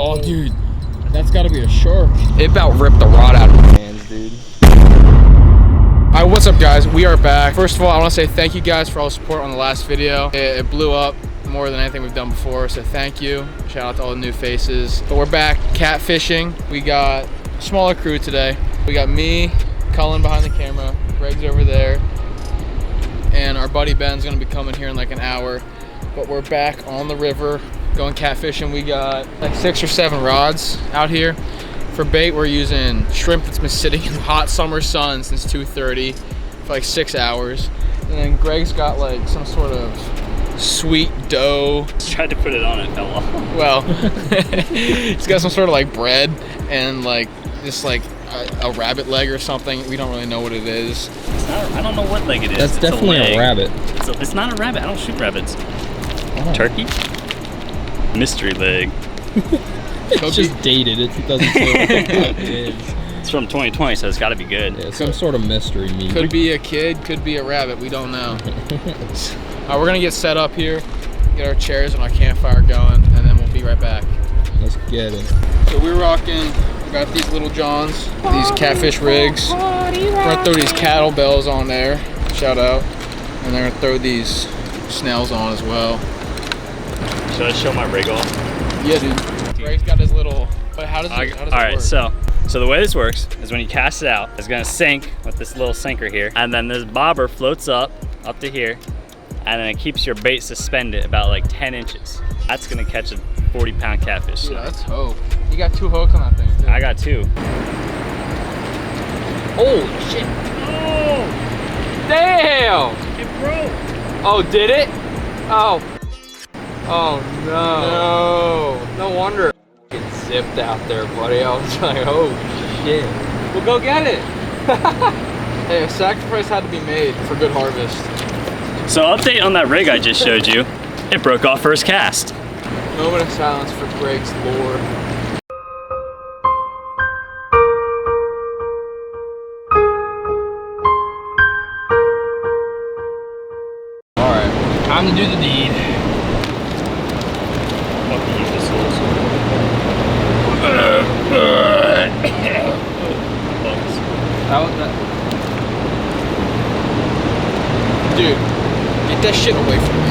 Oh, dude, that's gotta be a shark. It about ripped the rod out of my hands, dude. All right, what's up, guys? We are back. First of all, I want to say thank you guys for all the support on the last video. It blew up more than anything we've done before, so thank you. Shout out to all the new faces. But we're back catfishing. We got a smaller crew today. We got me, Cullen behind the camera, Greg's over there, and our buddy Ben's gonna be coming here in like an hour. But we're back on the river going catfishing. We got like 6 or 7 rods out here. For bait, we're using shrimp that's been sitting in the hot summer sun since 2:30 for like 6 hours. And then Greg's got like some sort of sweet dough. Tried to put it on, it fell off. Well, he's got some sort of like bread and like just like a rabbit leg or something. We don't really know what it is. It's not, I don't know what leg it is. That's definitely a rabbit. It's not a rabbit. I don't shoot rabbits. Oh. Turkey? Mystery leg. It's just dated. It doesn't say what it is. It's from 2020, so it's got to be good. Yeah, some sort of mystery meat. Could be a kid, could be a rabbit. We don't know. We're gonna get set up here, get our chairs and our campfire going, and then we'll be right back. Let's get it. So we're rocking. We got these little johns, these catfish rigs. We're gonna throw these cattle bells on there. Shout out. And they're gonna throw these snails on as well. Should I show my rig off? Yeah, dude. Greg's got his little. But how does it All right, work? so the way this works is when you cast it out, it's gonna sink with this little sinker here, and then this bobber floats up to here, and then it keeps your bait suspended about like 10 inches. That's gonna catch a 40-pound catfish. Dude, that's hope. You got 2 hooks on that thing, too. I got 2. Holy shit. Oh! Damn! It broke. Oh, did it? Oh. Oh no. No wonder it zipped out there, buddy. I was like, oh shit. We'll go get it. Hey, a sacrifice had to be made for good harvest. So update on that rig I just showed you. It broke off first cast. Moment of silence for Greg's lore. Alright, time to do the deed. Dude, get that shit away from me.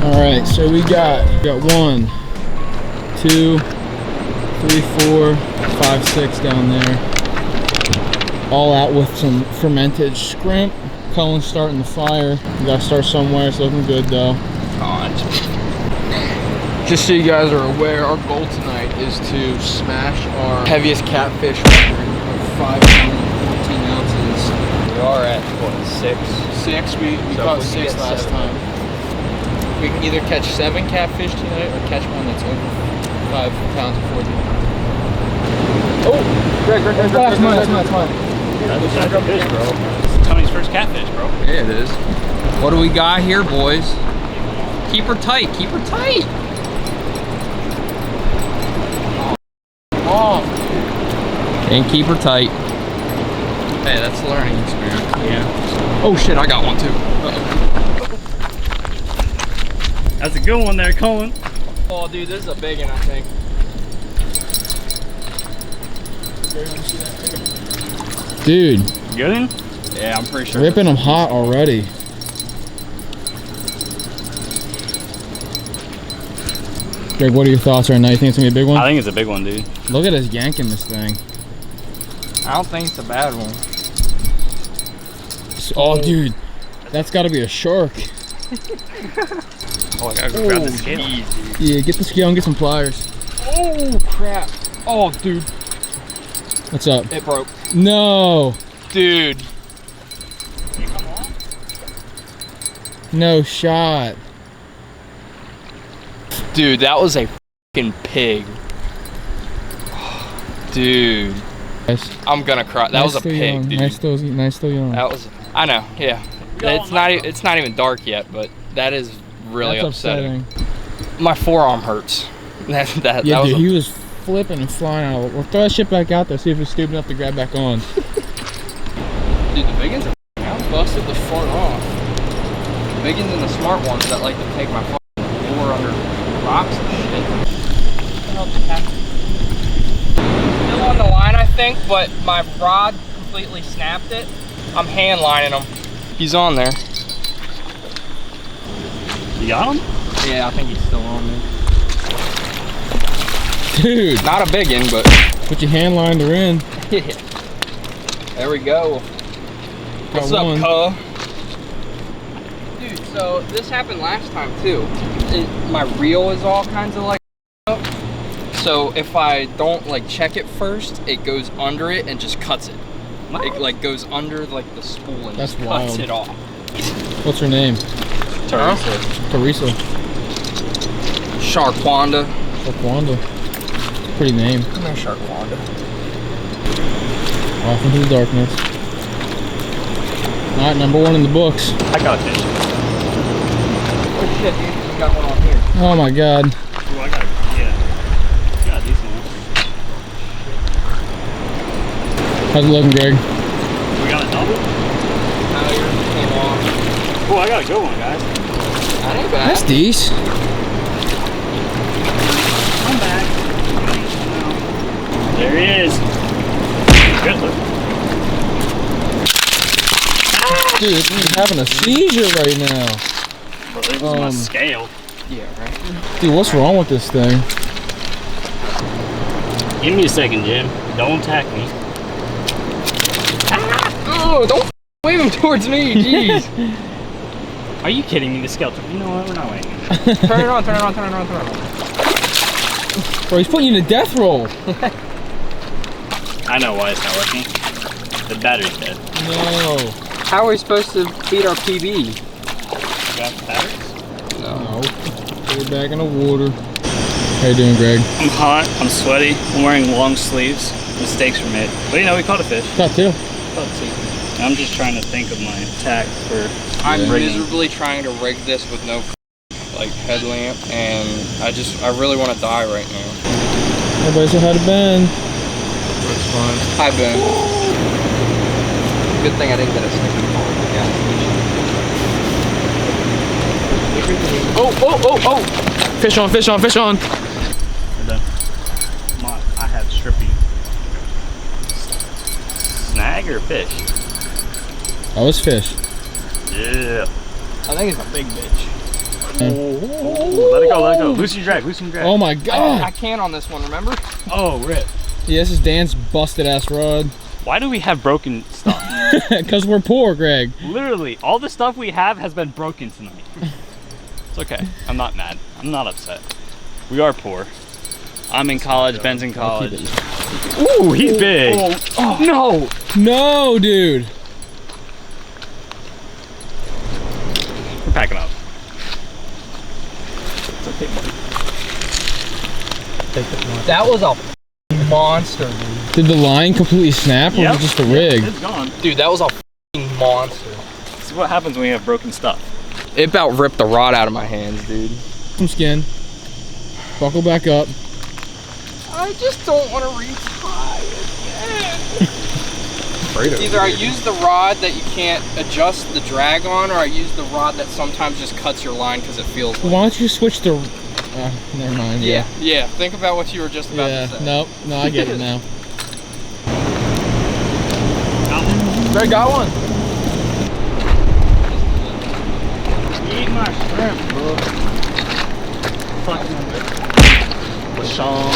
All right, so we got 1, 2, 3, 4, 5, 6 down there. All out with some fermented shrimp. Cullen's starting the fire. We gotta start somewhere. It's looking good though. God. Just so you guys are aware, our goal tonight is to smash our heaviest catfish record of 514 ounces. We are at what, 6? 6. We So caught if we 6 get last 7. time. We can either catch 7 catfish tonight or catch one that's over 5 pounds of 14 ounces. Oh, Greg, that's mine. That's a fish, bro. It's Tony's first catfish, bro. Yeah, it is. What do we got here, boys? Keep her tight, keep her tight. Oh. And keep her tight. Hey, that's a learning experience. Yeah. Oh shit, I got one too. That's a good one there, Cullen. Oh dude, this is a big one, I think. Dude, Good one? Yeah, I'm pretty sure. ripping them hot already. Greg, what are your thoughts right now? You think it's gonna be a big one? I think it's a big one, dude. Look at us yanking this thing. I don't think it's a bad one. Oh, dude, that's gotta be a shark. Oh, I gotta go grab the scale. Yeah, get the scale and get some pliers. Oh crap. Oh dude, What's up? it broke. No, Dude. no shot. Dude, that was a fucking pig. Dude. Nice. I'm gonna cry. That was a pig, dude. Nice still young. That was, I know, yeah. It's not even dark yet, but that is really That's upsetting. My forearm hurts. Yeah, that dude, he was flipping and flying out. Well, throw that shit back out there, see if it's stupid enough to grab back on. Dude, the big ones are busted the front off. The big ones and the smart ones that like to take my floor under rocks and shit. Still on the line, I think, but my rod completely snapped it. I'm hand lining him. He's on there. You got him? Yeah, I think he's still on there. Dude, Not a big one, but put your hand line her in. there we go. What's Got one. up, cuz? Dude, so this happened last time too. My reel is all kinds of like up. So if I don't like check it first, it goes under it and just cuts it. What? It like goes under like the spool and That's just wild. cuts it off. What's her name? Teresa. Sharkwanda. Shaquanda. Pretty name. Come here, Sharkwanda. Off into the darkness. Alright, number 1 in the books. I got a fish. Oh shit, dude, you got one on here. Oh my god. Ooh, I got a decent one. How's it looking, Greg? We got a double? Oh, yours came off. Oh, I got a good one, guys. That ain't bad. That's decent. I'm back. There he is. Good look. Dude, this thing's having a seizure right now. Well, this is my scale. Yeah, right. Dude, what's wrong with this thing? Give me a second, Jim. Don't attack me. Oh, don't wave him towards me, jeez. Are you kidding me? The scale. You know what? We're not waiting. Turn it on, turn it on, turn it on, turn it on. Bro, he's putting you in a death roll. I know why it's not working. The battery's dead. No. How are we supposed to beat our PB? You got the batteries? No. Put it back in the water. How you doing, Greg? I'm hot. I'm sweaty. I'm wearing long sleeves. Mistakes were made. But you know, we caught a fish. Caught 2. Caught 2. I'm just trying to think of my tack for. I'm rigging. miserably trying to rig this with no like headlamp, and I really want to die right now. Everybody say hi to Ben. It's fine. Hi, Ben. Good thing I didn't get a snicker ball at the gas station. Oh, oh, oh, oh! Fish on, fish on, fish on. We're done. I have strippy. Snag or fish? Oh, it's fish. Yeah. I think it's a big bitch. Oh, let it go, let it go. Loosen your drag, loosen your drag. Oh my god. I can't on this one, remember? Oh, rip. Yeah, this is Dan's busted ass rod. Why do we have broken stuff? Because we're poor, Greg. Literally, all the stuff we have has been broken tonight. It's okay. I'm not mad. I'm not upset. We are poor. I'm in college, Ben's in college. Ooh, he's big. Oh, no! No, dude. We're packing up. That was a monster, dude. Did the line completely snap or was it just the rig? It's gone. Dude, that was a monster. This is what happens when we have broken stuff. It about ripped the rod out of my hands, dude. Some skin. Buckle back up. I just don't want to retie again. Either I use the rod that you can't adjust the drag on, or I use the rod that sometimes just cuts your line because it feels like. Why don't you switch the... never mind. Yeah, think about what you were just about to say. No, I get it now. I got one. Eat my shrimp, bro. Lashon.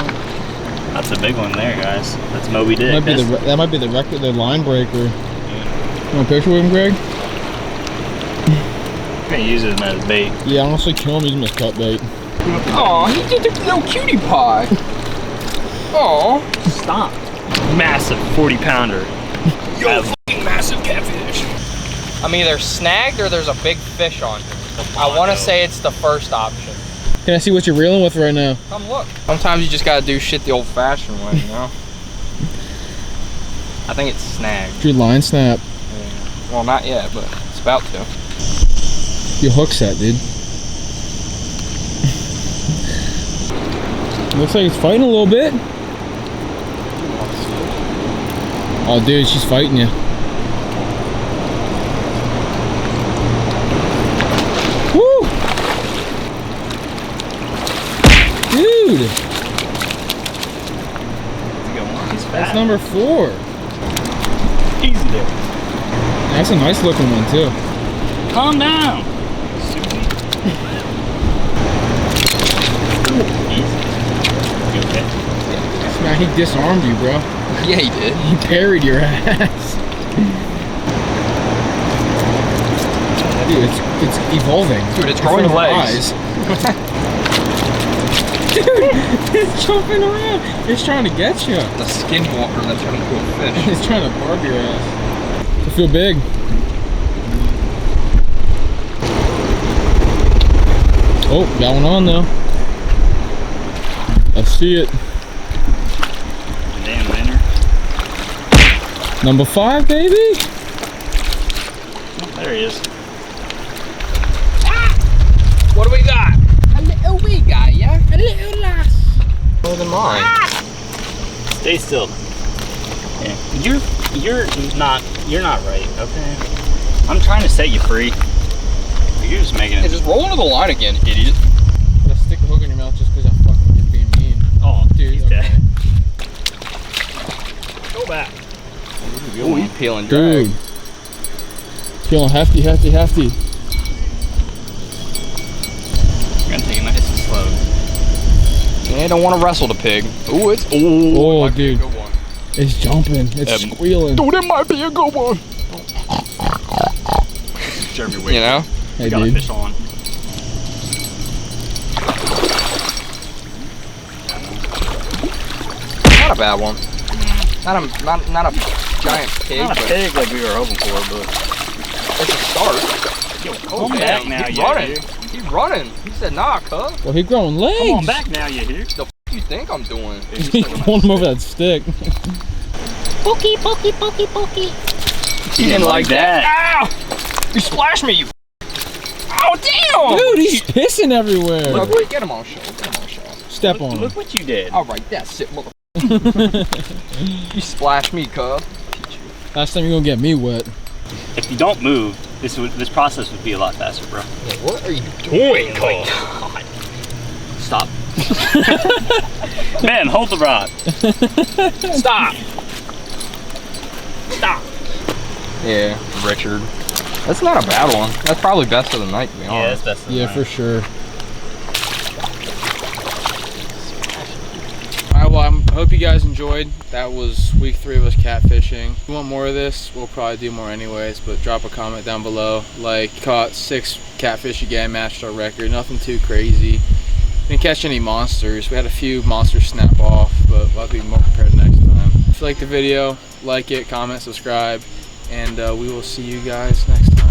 That's a big one there, guys. That's Moby Dick. That might be the record, the line breaker. You want a picture with him, Greg? I'm gonna use it as bait. Yeah, honestly, kill him, use him as cut bait. Aw, he did the little cutie pie. Aw. Stop. Massive 40-pounder. Yo, fucking massive catfish. I'm either snagged or there's a big fish on. I want to say it's the first option. Can I see what you're reeling with right now? Come look. Sometimes you just gotta do shit the old-fashioned way, you know? I think it's snagged. Your line snap. Yeah. Well, not yet, but it's about to. Your hook set, dude. Looks like it's fighting a little bit. Oh, dude, she's fighting you. Woo! Dude! That's number 4. Easy there. That's a nice looking one, too. Calm down. You okay? Man, he disarmed you, bro. Yeah, he did. He parried your ass. Dude, it's evolving. Dude, it's growing legs. Dude, it's jumping around. It's trying to get you. The skinwalker that's turned into a fish. It's trying to barb your ass. I feel big. Oh, got one on though. I see it. Damn winner. Number 5, baby. Oh, there he is. Ah! What do we got? A little wee guy, yeah? A little lass. More than mine. Ah! Stay still. Okay. You're not right, okay? I'm trying to set you free. You're just making it. Hey, just roll into the line again, idiot. Let's stick a hook in your mouth just because I'm fucking just being mean. Oh, Dude, he's okay. dead. Go back. Oh, he's peeling drag. Dude. Feeling hefty. You're gonna take it nice and slow. Yeah, don't want to wrestle the pig. Ooh, it's Oh, dude. Good one. It's jumping. It's squealing. Dude, it might be a good one. Jeremy, wait. You know? Hey, We got a dude. fish on. Not a bad one. Not a giant pig, Not a but pig like we were hoping for, but it's a start. yo, come back now, He's you running. hear? He's running. He said, nah, cuz. Well, he growing legs. Come on back now, you hear? The f you think I'm doing? He pulling him over that stick. Pokey, pokey, pokey, pokey. He didn't like that. Ow! You splashed me, you. Oh, damn! Dude, he's pissing everywhere. Look, get him on show. Get him on show. Step on him. Look what you did. All right, that's it, mother. You splashed me, cuz. Last time you're gonna get me wet. If you don't move, this process would be a lot faster, bro. What are you doing, God. Stop. Man, hold the rod. Stop. Stop. Yeah, Richard. That's not a bad one. That's probably best of the night, to be Yeah, honest. that's best. Yeah, for sure. Alright, well, I hope you guys enjoyed. That was week 3 of us catfishing. If you want more of this, we'll probably do more anyways, but drop a comment down below. Like, caught 6 catfish again, matched our record. Nothing too crazy. Didn't catch any monsters. We had a few monsters snap off, but we'll have to be more prepared next time. If you like the video, like it, comment, subscribe, and we will see you guys next time.